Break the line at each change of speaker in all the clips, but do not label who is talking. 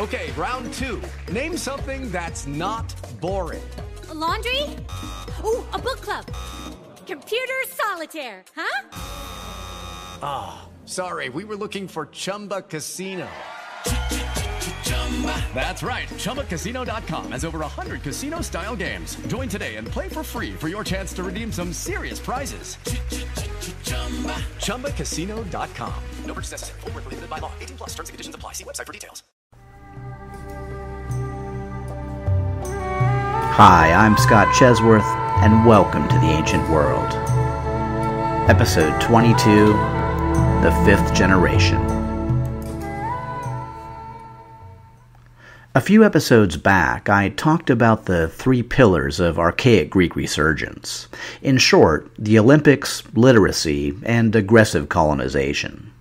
Okay, round two. Name something that's not boring.
Laundry? Ooh, a book club. Computer solitaire, huh?
Ah, sorry, we were looking for Chumba Casino. That's right, ChumbaCasino.com has over 100 casino-style games. Join today and play for free for your chance to redeem some serious prizes. ChumbaCasino.com. No purchase necessary. Void where prohibited by law. 18 plus. Terms and conditions apply. See website for details.
Hi, I'm Scott Chesworth, and welcome to the Ancient World. Episode 22, The Fifth Generation. A few episodes back, I talked about the three pillars of archaic Greek resurgence. In short, the Olympics, literacy, and aggressive colonization.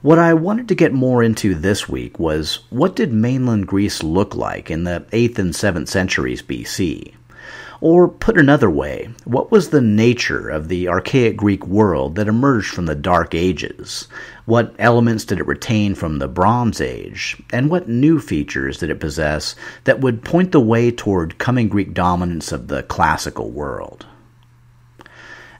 What I wanted to get more into this week was, what did mainland Greece look like in the 8th and 7th centuries BC? Or, put another way, what was the nature of the archaic Greek world that emerged from the Dark Ages? What elements did it retain from the Bronze Age? And what new features did it possess that would point the way toward coming Greek dominance of the classical world?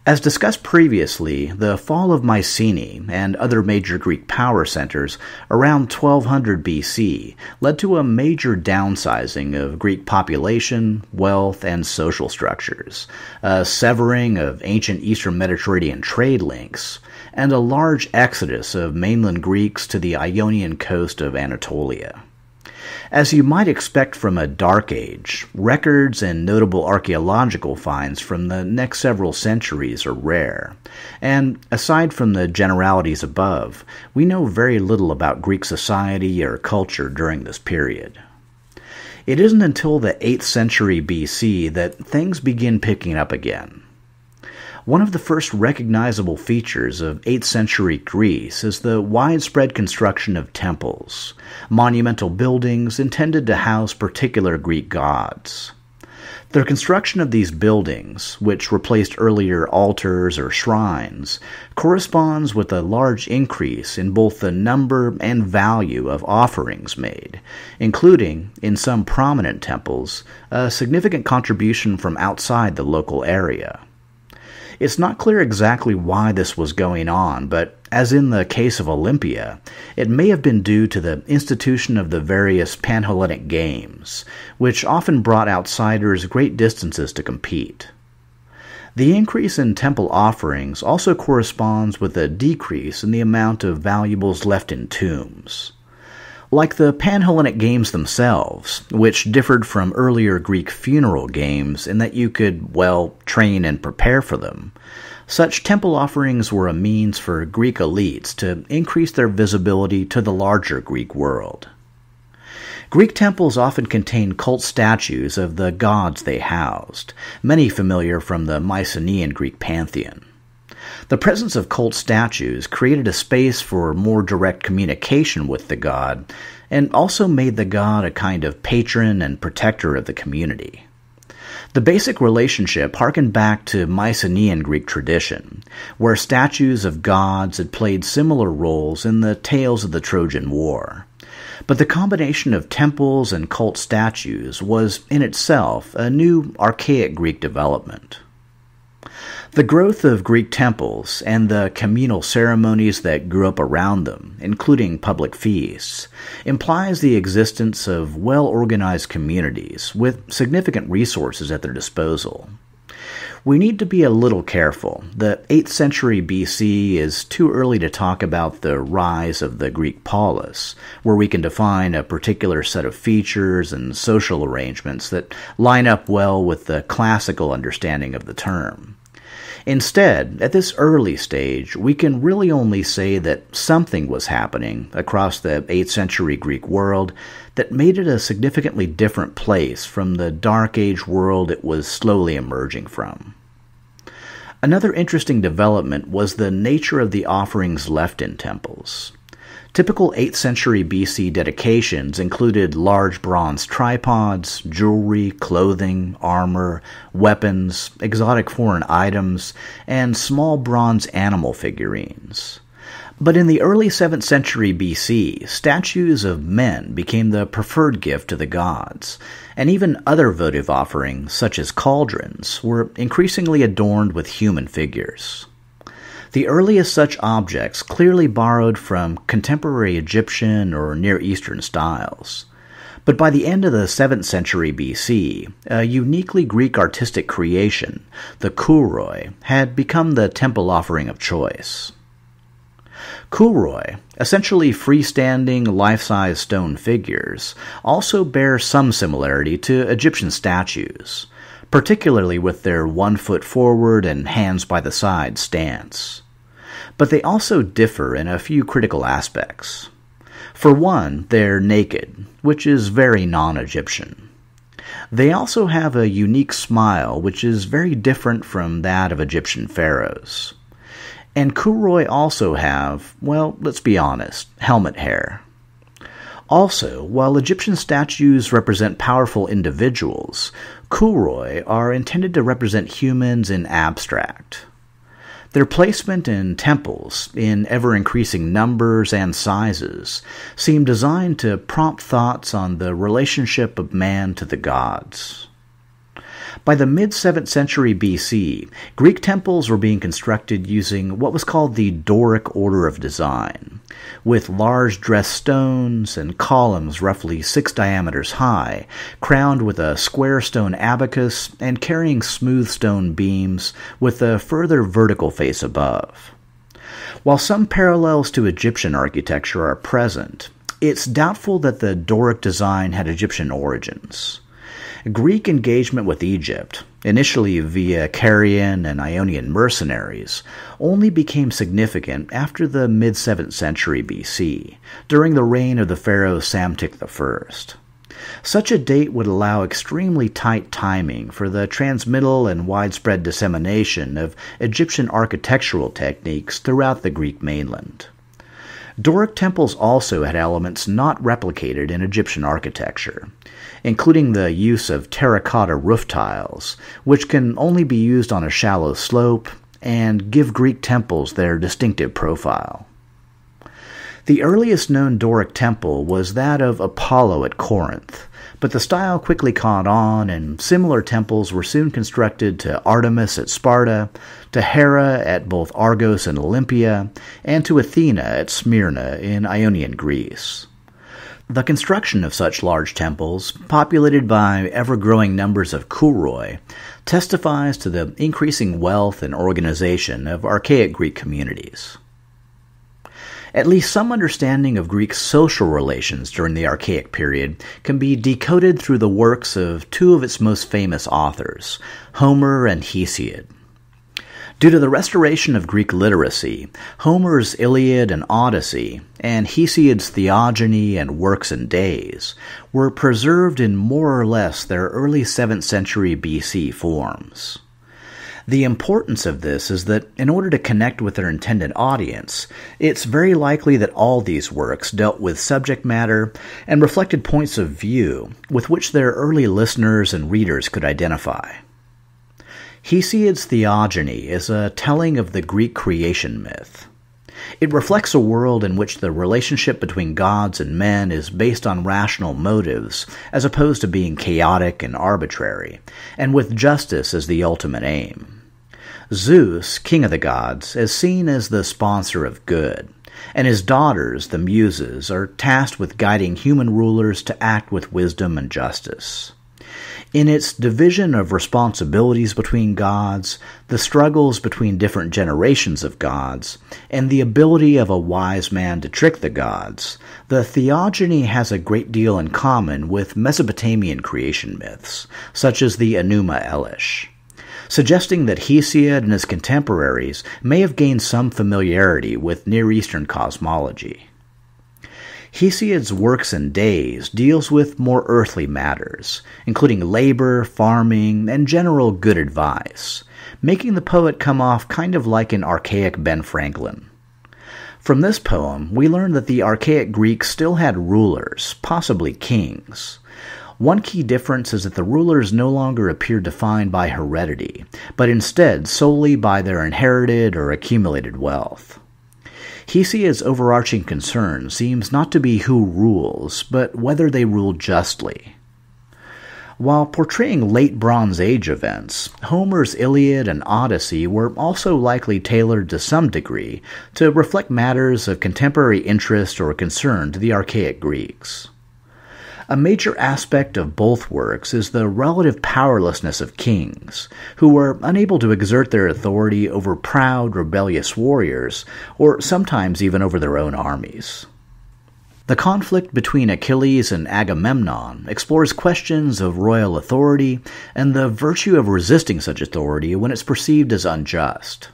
As discussed previously, the fall of Mycenae and other major Greek power centers around 1200 BC led to a major downsizing of Greek population, wealth, and social structures, a severing of ancient Eastern Mediterranean trade links, and a large exodus of mainland Greeks to the Ionian coast of Anatolia. As you might expect from a Dark Age, records and notable archaeological finds from the next several centuries are rare, and aside from the generalities above, we know very little about Greek society or culture during this period. It isn't until the 8th century BC that things begin picking up again. One of the first recognizable features of 8th century Greece is the widespread construction of temples, monumental buildings intended to house particular Greek gods. The construction of these buildings, which replaced earlier altars or shrines, corresponds with a large increase in both the number and value of offerings made, including, in some prominent temples, a significant contribution from outside the local area. It's not clear exactly why this was going on, but as in the case of Olympia, it may have been due to the institution of the various Panhellenic Games, which often brought outsiders great distances to compete. The increase in temple offerings also corresponds with a decrease in the amount of valuables left in tombs. Like the Panhellenic Games themselves, which differed from earlier Greek funeral games in that you could, train and prepare for them, such temple offerings were a means for Greek elites to increase their visibility to the larger Greek world. Greek temples often contained cult statues of the gods they housed, many familiar from the Mycenaean Greek pantheon. The presence of cult statues created a space for more direct communication with the god, and also made the god a kind of patron and protector of the community. The basic relationship harkened back to Mycenaean Greek tradition, where statues of gods had played similar roles in the tales of the Trojan War. But the combination of temples and cult statues was, in itself, a new archaic Greek development. The growth of Greek temples and the communal ceremonies that grew up around them, including public feasts, implies the existence of well-organized communities with significant resources at their disposal. We need to be a little careful. The 8th century BC is too early to talk about the rise of the Greek polis, where we can define a particular set of features and social arrangements that line up well with the classical understanding of the term. Instead, at this early stage, we can really only say that something was happening across the 8th century Greek world that made it a significantly different place from the Dark Age world it was slowly emerging from. Another interesting development was the nature of the offerings left in temples. Typical 8th century BC dedications included large bronze tripods, jewelry, clothing, armor, weapons, exotic foreign items, and small bronze animal figurines. But in the early 7th century BC, statues of men became the preferred gift to the gods, and even other votive offerings, such as cauldrons, were increasingly adorned with human figures. The earliest such objects clearly borrowed from contemporary Egyptian or Near Eastern styles. But by the end of the 7th century BC, a uniquely Greek artistic creation, the kouroi, had become the temple offering of choice. Kouroi, essentially freestanding, life-size stone figures, also bear some similarity to Egyptian statues, particularly with their 1 foot forward and hands by the side stance. But they also differ in a few critical aspects. For one, they're naked, which is very non-Egyptian. They also have a unique smile, which is very different from that of Egyptian pharaohs. And kouroi also have, well, let's be honest, helmet hair. Also, while Egyptian statues represent powerful individuals, kouroi are intended to represent humans in abstract. Their placement in temples, in ever-increasing numbers and sizes, seem designed to prompt thoughts on the relationship of man to the gods. By the mid-7th century BC, Greek temples were being constructed using what was called the Doric order of design, with large dressed stones and columns roughly 6 diameters high, crowned with a square stone abacus and carrying smooth stone beams with a further vertical face above. While some parallels to Egyptian architecture are present, it's doubtful that the Doric design had Egyptian origins. Greek engagement with Egypt, initially via Carian and Ionian mercenaries, only became significant after the mid-7th century BC, during the reign of the pharaoh Psamtik I. Such a date would allow extremely tight timing for the transmittal and widespread dissemination of Egyptian architectural techniques throughout the Greek mainland. Doric temples also had elements not replicated in Egyptian architecture, including the use of terracotta roof tiles, which can only be used on a shallow slope and give Greek temples their distinctive profile. The earliest known Doric temple was that of Apollo at Corinth, but the style quickly caught on, and similar temples were soon constructed to Artemis at Sparta, to Hera at both Argos and Olympia, and to Athena at Smyrna in Ionian Greece. The construction of such large temples, populated by ever-growing numbers of kouroi, testifies to the increasing wealth and organization of archaic Greek communities. At least some understanding of Greek social relations during the Archaic period can be decoded through the works of 2 of its most famous authors, Homer and Hesiod. Due to the restoration of Greek literacy, Homer's Iliad and Odyssey, and Hesiod's Theogony and Works and Days were preserved in more or less their early 7th century BC forms. The importance of this is that in order to connect with their intended audience, it's very likely that all these works dealt with subject matter and reflected points of view with which their early listeners and readers could identify. Hesiod's Theogony is a telling of the Greek creation myth. It reflects a world in which the relationship between gods and men is based on rational motives, as opposed to being chaotic and arbitrary, and with justice as the ultimate aim. Zeus, king of the gods, is seen as the sponsor of good, and his daughters, the Muses, are tasked with guiding human rulers to act with wisdom and justice. In its division of responsibilities between gods, the struggles between different generations of gods, and the ability of a wise man to trick the gods, the Theogony has a great deal in common with Mesopotamian creation myths, such as the Enuma Elish, suggesting that Hesiod and his contemporaries may have gained some familiarity with Near Eastern cosmology. Hesiod's Works and Days deals with more earthly matters, including labor, farming, and general good advice, making the poet come off kind of like an archaic Ben Franklin. From this poem, we learn that the archaic Greeks still had rulers, possibly kings. One key difference is that the rulers no longer appear defined by heredity, but instead solely by their inherited or accumulated wealth. Hesiod's overarching concern seems not to be who rules, but whether they rule justly. While portraying late Bronze Age events, Homer's Iliad and Odyssey were also likely tailored to some degree to reflect matters of contemporary interest or concern to the archaic Greeks. A major aspect of both works is the relative powerlessness of kings, who were unable to exert their authority over proud, rebellious warriors, or sometimes even over their own armies. The conflict between Achilles and Agamemnon explores questions of royal authority and the virtue of resisting such authority when it's perceived as unjust.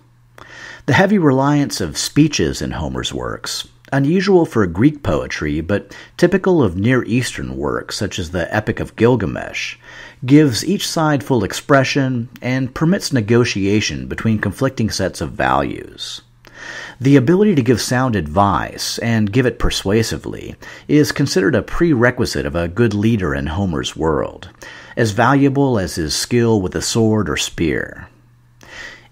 The heavy reliance of speeches in Homer's works, unusual for Greek poetry but typical of Near Eastern works such as the Epic of Gilgamesh, gives each side full expression and permits negotiation between conflicting sets of values. The ability to give sound advice, and give it persuasively, is considered a prerequisite of a good leader in Homer's world, as valuable as his skill with a sword or spear.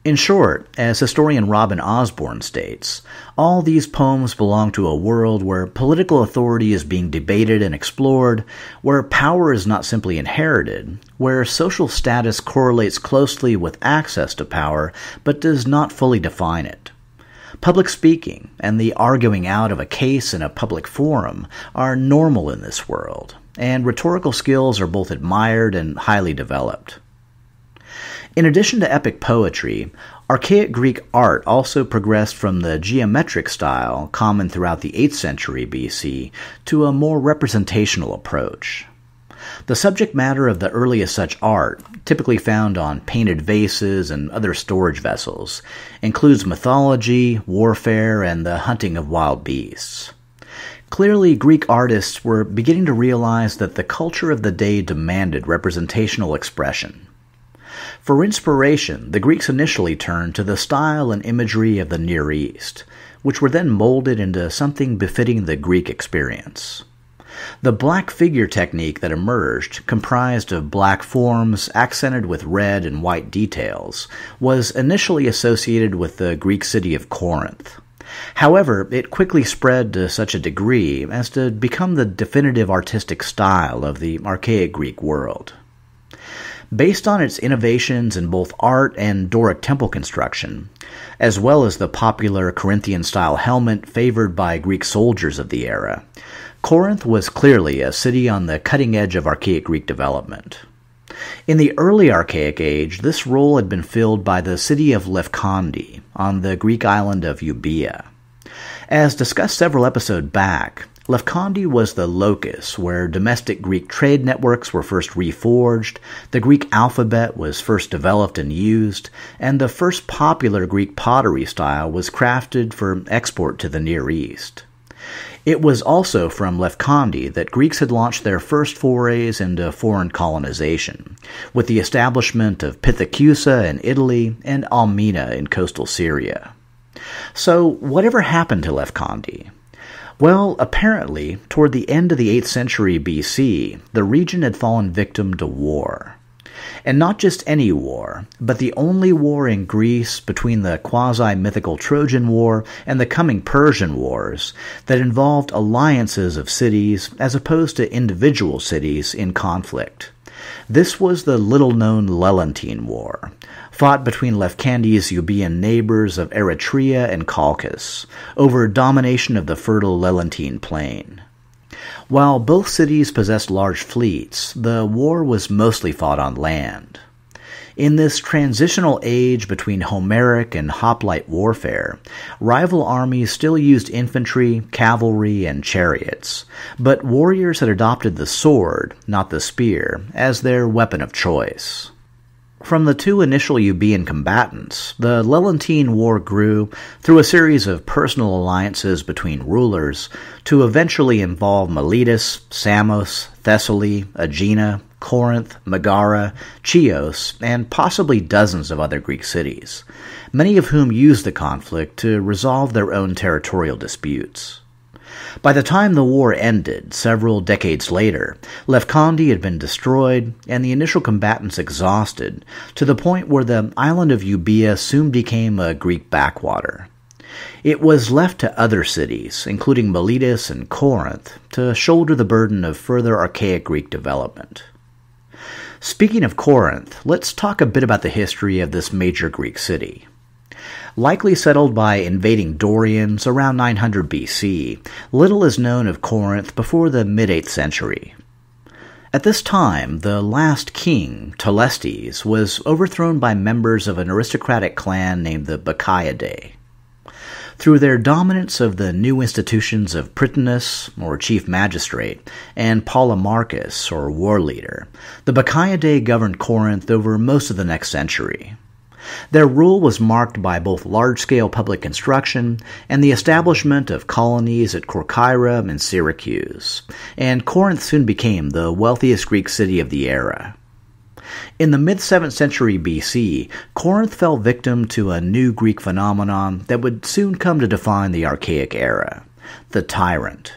In short, as historian Robin Osborne states, all these poems belong to a world where political authority is being debated and explored, where power is not simply inherited, where social status correlates closely with access to power but does not fully define it. Public speaking and the arguing out of a case in a public forum are normal in this world, and rhetorical skills are both admired and highly developed. In addition to epic poetry, archaic Greek art also progressed from the geometric style common throughout the 8th century BC to a more representational approach. The subject matter of the earliest such art, typically found on painted vases and other storage vessels, includes mythology, warfare, and the hunting of wild beasts. Clearly, Greek artists were beginning to realize that the culture of the day demanded representational expression. For inspiration, the Greeks initially turned to the style and imagery of the Near East, which were then molded into something befitting the Greek experience. The black figure technique that emerged, comprised of black forms accented with red and white details, was initially associated with the Greek city of Corinth. However, it quickly spread to such a degree as to become the definitive artistic style of the archaic Greek world. Based on its innovations in both art and Doric temple construction, as well as the popular Corinthian-style helmet favored by Greek soldiers of the era, Corinth was clearly a city on the cutting edge of archaic Greek development. In the early Archaic Age, this role had been filled by the city of Lefkandi on the Greek island of Euboea. As discussed several episodes back, Lefkandi was the locus where domestic Greek trade networks were first reforged, the Greek alphabet was first developed and used, and the first popular Greek pottery style was crafted for export to the Near East. It was also from Lefkandi that Greeks had launched their first forays into foreign colonization, with the establishment of Pithecusa in Italy and Almina in coastal Syria. So, whatever happened to Lefkandi? Well, apparently, toward the end of the 8th century BC, the region had fallen victim to war. And not just any war, but the only war in Greece between the quasi-mythical Trojan War and the coming Persian Wars that involved alliances of cities as opposed to individual cities in conflict. This was the little-known Lelantine War, fought between Lefkandi's Euboean neighbors of Eretria and Chalcis, over domination of the fertile Lelantine plain. While both cities possessed large fleets, the war was mostly fought on land. In this transitional age between Homeric and hoplite warfare, rival armies still used infantry, cavalry, and chariots, but warriors had adopted the sword, not the spear, as their weapon of choice. From the two initial Euboean combatants, the Lelantine War grew through a series of personal alliances between rulers to eventually involve Miletus, Samos, Thessaly, Aegina, Corinth, Megara, Chios, and possibly dozens of other Greek cities, many of whom used the conflict to resolve their own territorial disputes. By the time the war ended, several decades later, Lefkandi had been destroyed and the initial combatants exhausted, to the point where the island of Euboea soon became a Greek backwater. It was left to other cities, including Miletus and Corinth, to shoulder the burden of further archaic Greek development. Speaking of Corinth, let's talk a bit about the history of this major Greek city. Likely settled by invading Dorians around 900 BC, little is known of Corinth before the mid-8th century. At this time, the last king, Telestes, was overthrown by members of an aristocratic clan named the Bacchiadae. Through their dominance of the new institutions of Prytanis, or chief magistrate, and Polemarchus, or war leader, the Bacchiadae governed Corinth over most of the next century. Their rule was marked by both large-scale public construction and the establishment of colonies at Corcyra and Syracuse, and Corinth soon became the wealthiest Greek city of the era. In the mid-7th century BC, Corinth fell victim to a new Greek phenomenon that would soon come to define the archaic era: the tyrant.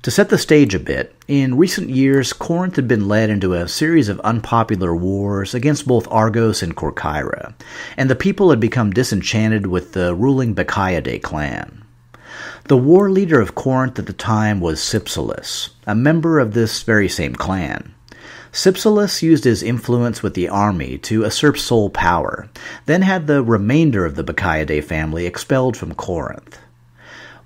To set the stage a bit, in recent years Corinth had been led into a series of unpopular wars against both Argos and Corcyra, and the people had become disenchanted with the ruling Bacchiadae clan. The war leader of Corinth at the time was Cypselus, a member of this very same clan. Cypselus used his influence with the army to usurp sole power, then had the remainder of the Bacchiadae family expelled from Corinth.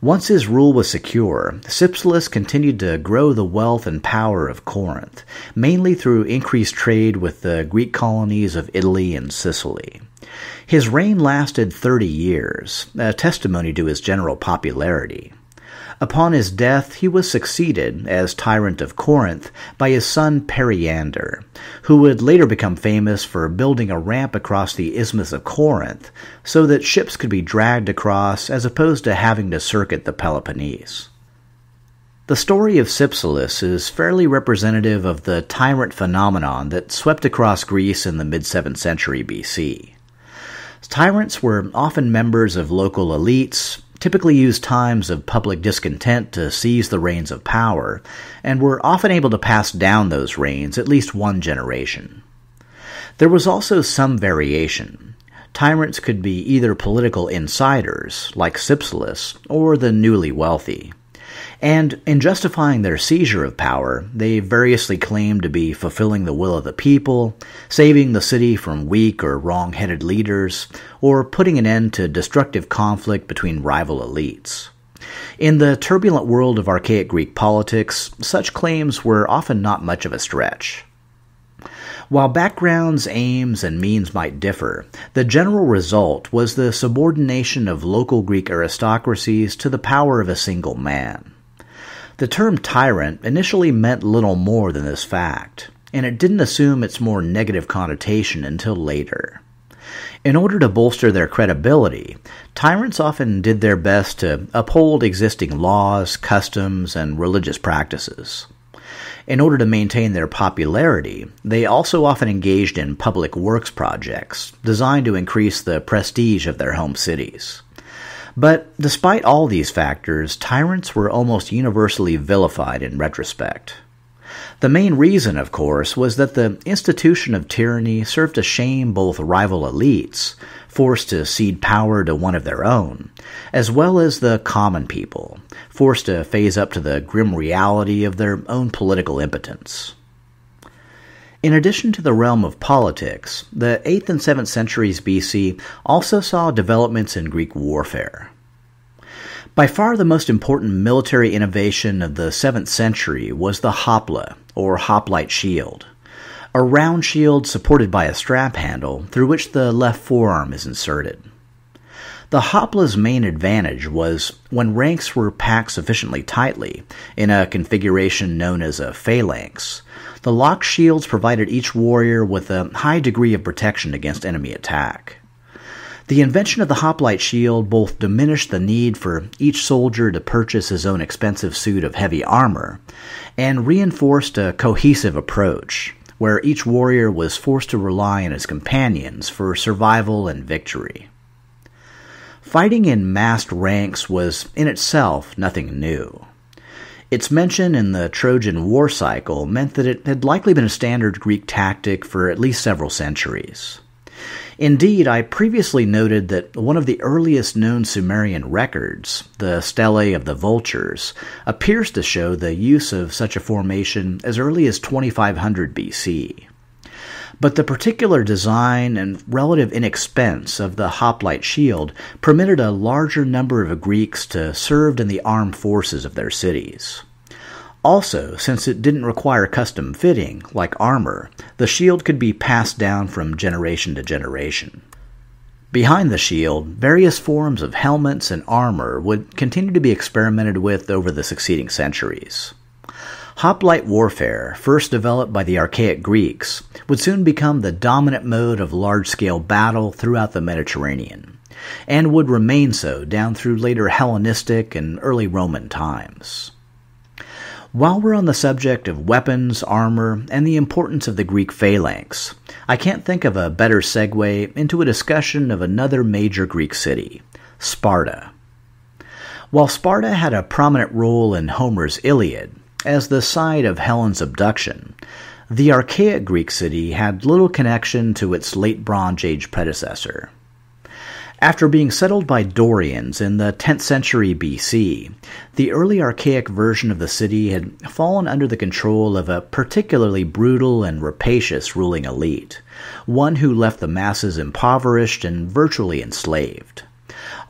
Once his rule was secure, Cypselus continued to grow the wealth and power of Corinth, mainly through increased trade with the Greek colonies of Italy and Sicily. His reign lasted 30 years, a testimony to his general popularity. Upon his death, he was succeeded, as tyrant of Corinth, by his son Periander, who would later become famous for building a ramp across the Isthmus of Corinth so that ships could be dragged across as opposed to having to circuit the Peloponnese. The story of Cypselus is fairly representative of the tyrant phenomenon that swept across Greece in the mid-7th century BC. Tyrants were often members of local elites, typically used times of public discontent to seize the reins of power, and were often able to pass down those reins at least one generation. There was also some variation. Tyrants could be either political insiders, like Cypselus, or the newly wealthy. And in justifying their seizure of power, they variously claimed to be fulfilling the will of the people, saving the city from weak or wrong-headed leaders, or putting an end to destructive conflict between rival elites. In the turbulent world of archaic Greek politics, such claims were often not much of a stretch. While backgrounds, aims, and means might differ, the general result was the subordination of local Greek aristocracies to the power of a single man. The term tyrant initially meant little more than this fact, and it didn't assume its more negative connotation until later. In order to bolster their credibility, tyrants often did their best to uphold existing laws, customs, and religious practices. In order to maintain their popularity, they also often engaged in public works projects designed to increase the prestige of their home cities. But despite all these factors, tyrants were almost universally vilified in retrospect. The main reason, of course, was that the institution of tyranny served to shame both rival elites, forced to cede power to one of their own, as well as the common people, forced to phase up to the grim reality of their own political impotence. In addition to the realm of politics, the 8th and 7th centuries BC also saw developments in Greek warfare. By far the most important military innovation of the 7th century was the hopla, or hoplite shield, a round shield supported by a strap handle through which the left forearm is inserted. The hopla's main advantage was when ranks were packed sufficiently tightly, in a configuration known as a phalanx, the locked shields provided each warrior with a high degree of protection against enemy attack. The invention of the hoplite shield both diminished the need for each soldier to purchase his own expensive suit of heavy armor, and reinforced a cohesive approach, where each warrior was forced to rely on his companions for survival and victory. Fighting in massed ranks was in itself nothing new. Its mention in the Trojan war cycle meant that it had likely been a standard Greek tactic for at least several centuries. Indeed, I previously noted that one of the earliest known Sumerian records, the Stele of the Vultures, appears to show the use of such a formation as early as 2500 BC. But the particular design and relative inexpense of the hoplite shield permitted a larger number of Greeks to serve in the armed forces of their cities. Also, since it didn't require custom fitting, like armor, the shield could be passed down from generation to generation. Behind the shield, various forms of helmets and armor would continue to be experimented with over the succeeding centuries. Hoplite warfare, first developed by the archaic Greeks, would soon become the dominant mode of large-scale battle throughout the Mediterranean, and would remain so down through later Hellenistic and early Roman times. While we're on the subject of weapons, armor, and the importance of the Greek phalanx, I can't think of a better segue into a discussion of another major Greek city, Sparta. While Sparta had a prominent role in Homer's Iliad, as the site of Helen's abduction, the archaic Greek city had little connection to its late Bronze Age predecessor. After being settled by Dorians in the 10th century BC, the early archaic version of the city had fallen under the control of a particularly brutal and rapacious ruling elite, one who left the masses impoverished and virtually enslaved.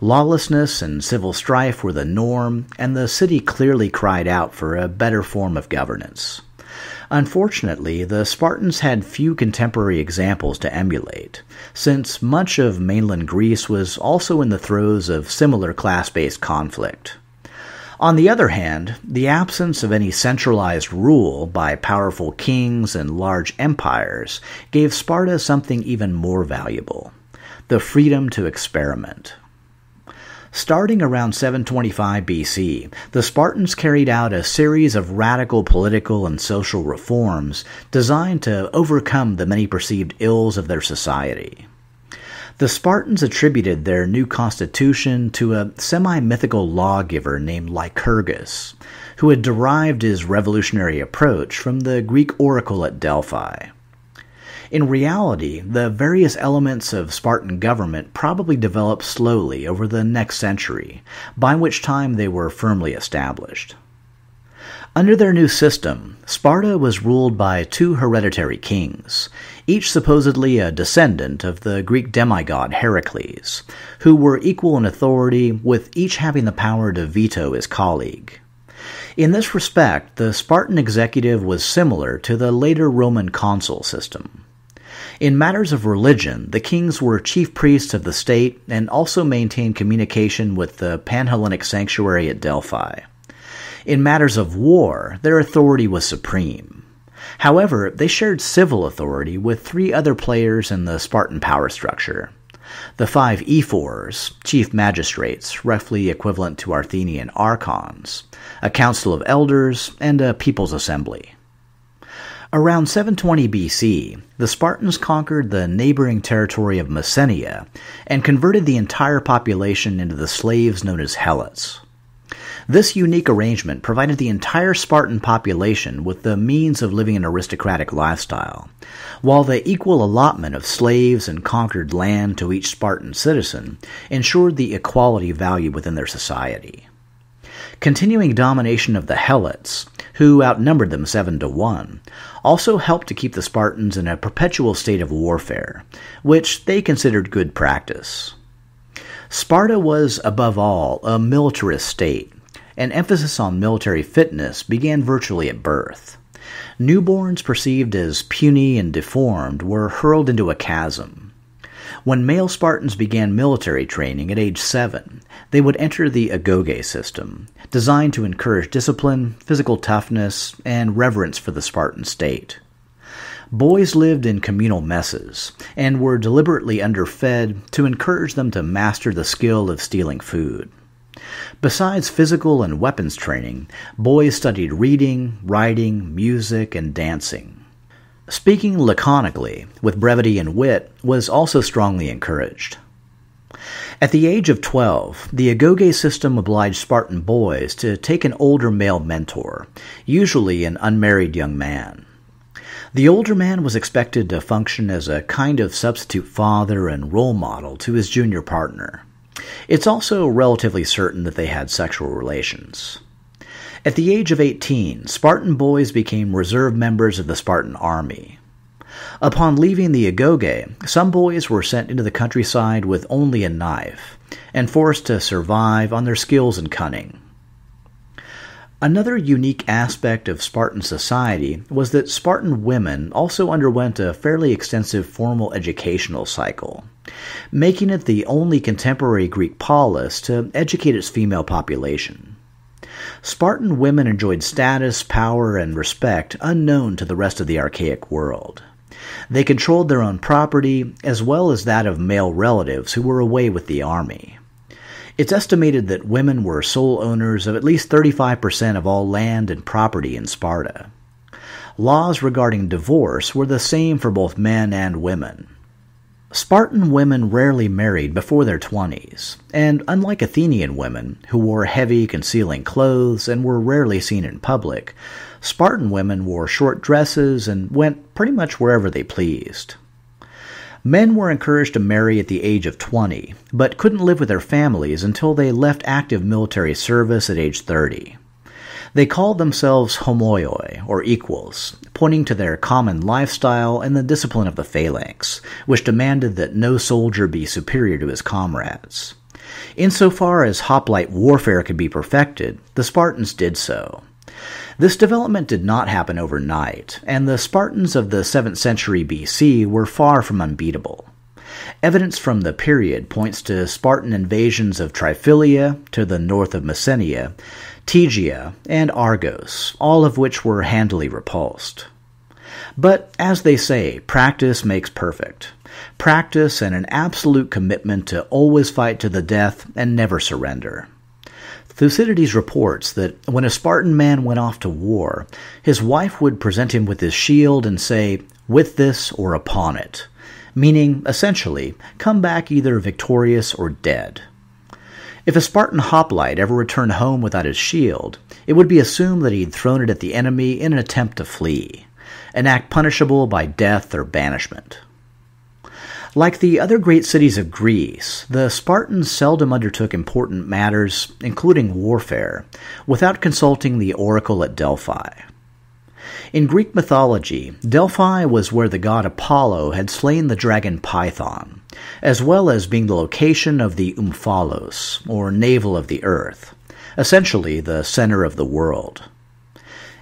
Lawlessness and civil strife were the norm, and the city clearly cried out for a better form of governance. Unfortunately, the Spartans had few contemporary examples to emulate, since much of mainland Greece was also in the throes of similar class-based conflict. On the other hand, the absence of any centralized rule by powerful kings and large empires gave Sparta something even more valuable: the freedom to experiment. Starting around 725 BC, the Spartans carried out a series of radical political and social reforms designed to overcome the many perceived ills of their society. The Spartans attributed their new constitution to a semi-mythical lawgiver named Lycurgus, who had derived his revolutionary approach from the Greek oracle at Delphi. In reality, the various elements of Spartan government probably developed slowly over the next century, by which time they were firmly established. Under their new system, Sparta was ruled by two hereditary kings, each supposedly a descendant of the Greek demigod Heracles, who were equal in authority, with each having the power to veto his colleague. In this respect, the Spartan executive was similar to the later Roman consul system. In matters of religion, the kings were chief priests of the state and also maintained communication with the Panhellenic sanctuary at Delphi. In matters of war, their authority was supreme. However, they shared civil authority with three other players in the Spartan power structure: the 5 ephors, chief magistrates, roughly equivalent to our Athenian archons, a council of elders, and a people's assembly. Around 720 BC, the Spartans conquered the neighboring territory of Messenia and converted the entire population into the slaves known as helots. This unique arrangement provided the entire Spartan population with the means of living an aristocratic lifestyle, while the equal allotment of slaves and conquered land to each Spartan citizen ensured the equality value within their society. Continuing domination of the helots, who outnumbered them 7-1, also helped to keep the Spartans in a perpetual state of warfare, which they considered good practice. Sparta was, above all, a militarist state. An emphasis on military fitness began virtually at birth. Newborns perceived as puny and deformed were hurled into a chasm. When male Spartans began military training at age 7, they would enter the agoge system, designed to encourage discipline, physical toughness, and reverence for the Spartan state. Boys lived in communal messes and were deliberately underfed to encourage them to master the skill of stealing food. Besides physical and weapons training, boys studied reading, writing, music, and dancing. Speaking laconically, with brevity and wit, was also strongly encouraged. At the age of 12, the agoge system obliged Spartan boys to take an older male mentor, usually an unmarried young man. The older man was expected to function as a kind of substitute father and role model to his junior partner. It's also relatively certain that they had sexual relations. At the age of 18, Spartan boys became reserve members of the Spartan army. Upon leaving the agoge, some boys were sent into the countryside with only a knife, and forced to survive on their skills and cunning. Another unique aspect of Spartan society was that Spartan women also underwent a fairly extensive formal educational cycle, making it the only contemporary Greek polis to educate its female population. Spartan women enjoyed status, power, and respect unknown to the rest of the archaic world. They controlled their own property, as well as that of male relatives who were away with the army. It's estimated that women were sole owners of at least 35% of all land and property in Sparta. Laws regarding divorce were the same for both men and women. Spartan women rarely married before their 20s, and unlike Athenian women, who wore heavy, concealing clothes and were rarely seen in public, Spartan women wore short dresses and went pretty much wherever they pleased. Men were encouraged to marry at the age of 20, but couldn't live with their families until they left active military service at age 30. They called themselves homoioi, or equals, pointing to their common lifestyle and the discipline of the phalanx, which demanded that no soldier be superior to his comrades. Insofar as hoplite warfare could be perfected, the Spartans did so. This development did not happen overnight, and the Spartans of the 7th century BC were far from unbeatable. Evidence from the period points to Spartan invasions of Tryphilia, to the north of Messenia, Tegea, and Argos, all of which were handily repulsed. But, as they say, practice makes perfect. Practice and an absolute commitment to always fight to the death and never surrender. Thucydides reports that when a Spartan man went off to war, his wife would present him with his shield and say, "With this or upon it," meaning, essentially, come back either victorious or dead. If a Spartan hoplite ever returned home without his shield, it would be assumed that he'd thrown it at the enemy in an attempt to flee, an act punishable by death or banishment. Like the other great cities of Greece, the Spartans seldom undertook important matters, including warfare, without consulting the oracle at Delphi. In Greek mythology, Delphi was where the god Apollo had slain the dragon Python, as well as being the location of the Omphalos, or navel of the earth, essentially the center of the world.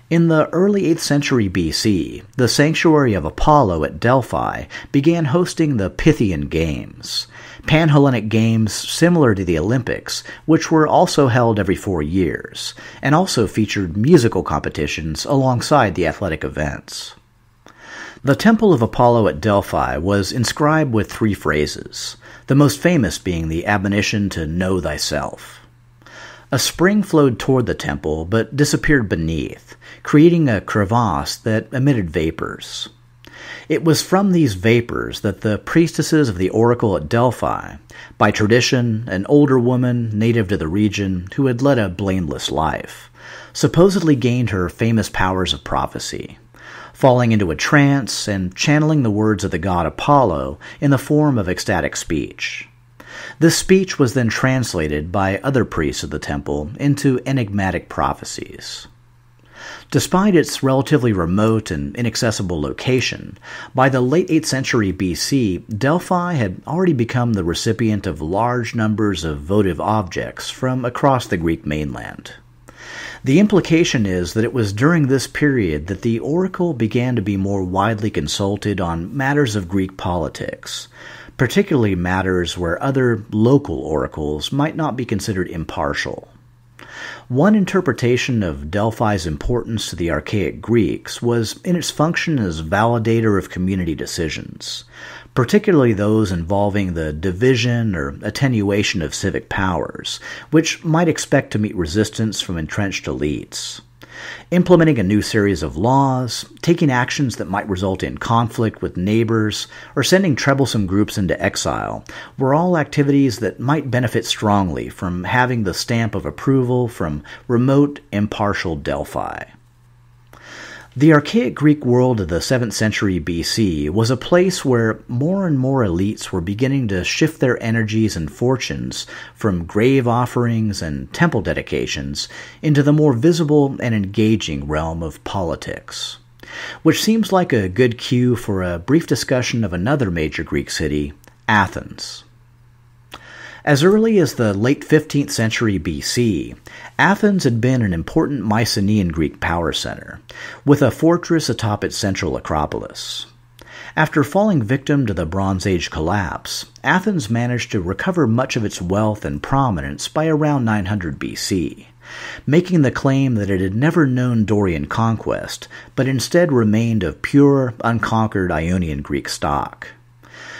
In the early 8th century BC, the sanctuary of Apollo at Delphi began hosting the Pythian Games, Pan-Hellenic games similar to the Olympics, which were also held every 4 years, and also featured musical competitions alongside the athletic events. The Temple of Apollo at Delphi was inscribed with 3 phrases, the most famous being the admonition to know thyself. A spring flowed toward the temple, but disappeared beneath, creating a crevasse that emitted vapors. It was from these vapors that the priestesses of the oracle at Delphi, by tradition an older woman native to the region who had led a blameless life, supposedly gained her famous powers of prophecy, falling into a trance and channeling the words of the god Apollo in the form of ecstatic speech. This speech was then translated by other priests of the temple into enigmatic prophecies. Despite its relatively remote and inaccessible location, by the late 8th century BC, Delphi had already become the recipient of large numbers of votive objects from across the Greek mainland. The implication is that it was during this period that the oracle began to be more widely consulted on matters of Greek politics, particularly matters where other local oracles might not be considered impartial. One interpretation of Delphi's importance to the archaic Greeks was in its function as validator of community decisions, particularly those involving the division or attenuation of civic powers, which might expect to meet resistance from entrenched elites. Implementing a new series of laws, taking actions that might result in conflict with neighbors, or sending troublesome groups into exile were all activities that might benefit strongly from having the stamp of approval from remote, impartial Delphi. The archaic Greek world of the 7th century BC was a place where more and more elites were beginning to shift their energies and fortunes from grave offerings and temple dedications into the more visible and engaging realm of politics, which seems like a good cue for a brief discussion of another major Greek city, Athens. As early as the late 15th century BC, Athens had been an important Mycenaean Greek power center, with a fortress atop its central Acropolis. After falling victim to the Bronze Age collapse, Athens managed to recover much of its wealth and prominence by around 900 BC, making the claim that it had never known Dorian conquest, but instead remained of pure, unconquered Ionian Greek stock.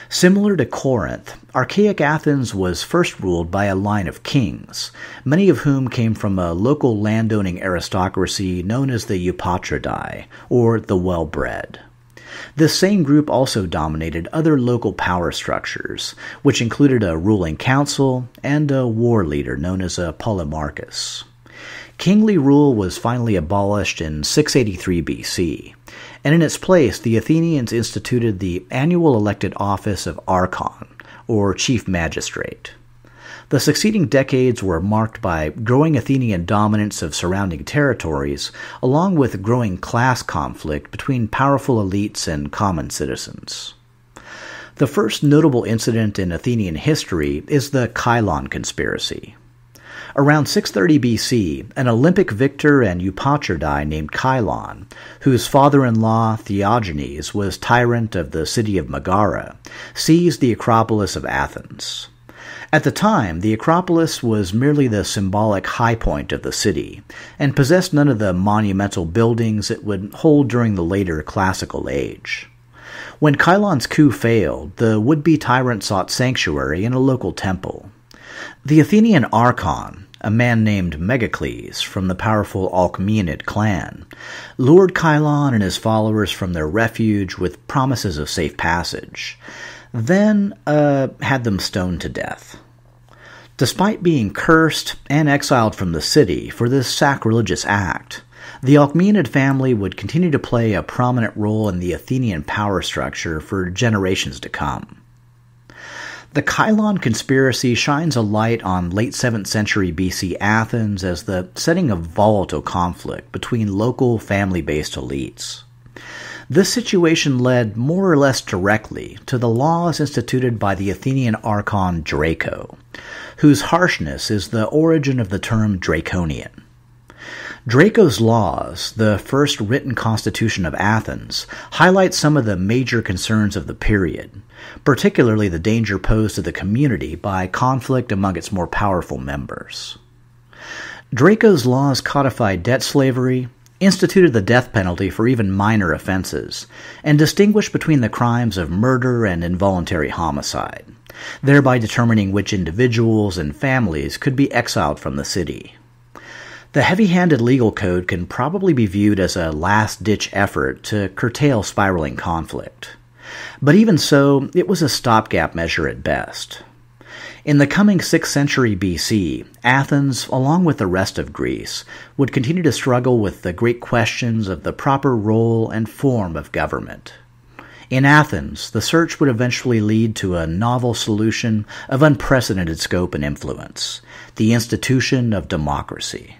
Similar to Corinth, archaic Athens was first ruled by a line of kings, many of whom came from a local landowning aristocracy known as the Eupatridae, or the well-bred. This same group also dominated other local power structures, which included a ruling council and a war leader known as a polemarchus. Kingly rule was finally abolished in 683 BC, and in its place the Athenians instituted the annual elected office of archon, or chief magistrate. The succeeding decades were marked by growing Athenian dominance of surrounding territories, along with growing class conflict between powerful elites and common citizens. The first notable incident in Athenian history is the Cylon conspiracy. Around 630 BC, an Olympic victor and Eupatridae named Cylon, whose father-in-law, Theogenes, was tyrant of the city of Megara, seized the Acropolis of Athens. At the time, the Acropolis was merely the symbolic high point of the city, and possessed none of the monumental buildings it would hold during the later classical age. When Cylon's coup failed, the would-be tyrant sought sanctuary in a local temple. The Athenian archon, a man named Megacles from the powerful Alcmaeonid clan, lured Cylon and his followers from their refuge with promises of safe passage, then had them stoned to death. Despite being cursed and exiled from the city for this sacrilegious act, the Alcmaeonid family would continue to play a prominent role in the Athenian power structure for generations to come. The Cylon conspiracy shines a light on late 7th century BC Athens as the setting of volatile conflict between local family-based elites. This situation led more or less directly to the laws instituted by the Athenian archon Draco, whose harshness is the origin of the term Draconian. Draco's laws, the first written constitution of Athens, highlight some of the major concerns of the period, particularly the danger posed to the community by conflict among its more powerful members. Draco's laws codified debt slavery, instituted the death penalty for even minor offenses, and distinguished between the crimes of murder and involuntary homicide, thereby determining which individuals and families could be exiled from the city. The heavy-handed legal code can probably be viewed as a last-ditch effort to curtail spiraling conflict. But even so, it was a stopgap measure at best. In the coming 6th century BC, Athens, along with the rest of Greece, would continue to struggle with the great questions of the proper role and form of government. In Athens, the search would eventually lead to a novel solution of unprecedented scope and influence, the institution of democracy.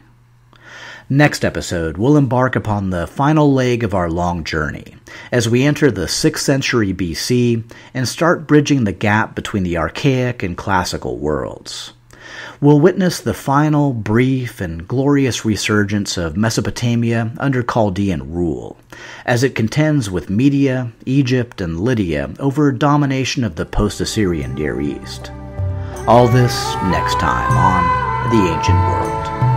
Next episode, we'll embark upon the final leg of our long journey, as we enter the 6th century BC and start bridging the gap between the archaic and classical worlds. We'll witness the final, brief, and glorious resurgence of Mesopotamia under Chaldean rule, as it contends with Media, Egypt, and Lydia over domination of the post-Assyrian Near East. All this next time on The Ancient World.